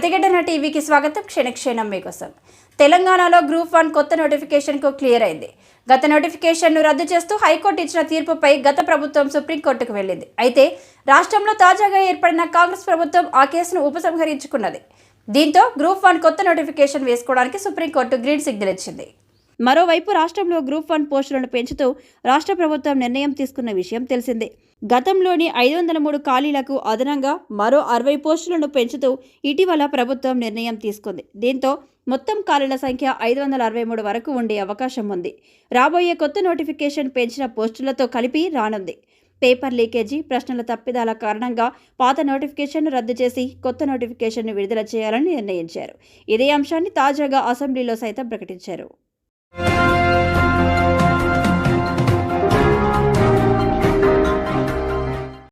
ప్రతిఘటన టీవీకి స్వాగతం. క్షణక్షణం మీకోసం. తెలంగాణలో గ్రూప్ 1 కొత్త నోటిఫికేషన్కు క్లియర్ అయింది. గత నోటిఫికేషన్ను రద్దు చేస్తూ హైకోర్టు ఇచ్చిన తీర్పుపై గత ప్రభుత్వం సుప్రీంకోర్టుకు వెళ్లింది. అయితే రాష్ట్రంలో తాజాగా ఏర్పడిన కాంగ్రెస్ ప్రభుత్వం ఆ కేసును ఉపసంహరించుకున్నది. దీంతో గ్రూప్ 1 కొత్త నోటిఫికేషన్ వేసుకోవడానికి సుప్రీంకోర్టు గ్రీన్ సిగ్నల్ ఇచ్చింది. మరోవైపు రాష్ట్రంలో గ్రూప్ 1 పోస్టులను పెంచుతూ రాష్ట్ర ప్రభుత్వం నిర్ణయం తీసుకున్న విషయం తెలిసిందే. గతంలోని 503 ఖాళీలకు అదనంగా మరో 60 పోస్టులను పెంచుతూ ఇటీవల ప్రభుత్వం నిర్ణయం తీసుకుంది. దీంతో మొత్తం ఖాళీల సంఖ్య 563 వరకు ఉండే అవకాశం ఉంది. రాబోయే కొత్త నోటిఫికేషన్ పెంచిన పోస్టులతో కలిపి రానుంది. పేపర్ లీకేజీ, ప్రశ్నల తప్పిదాల కారణంగా పాత నోటిఫికేషన్ను రద్దు చేసి కొత్త నోటిఫికేషన్ను విడుదల చేయాలని నిర్ణయించారు. ఇదే అంశాన్ని తాజాగా అసెంబ్లీలో సైతం ప్రకటించారు.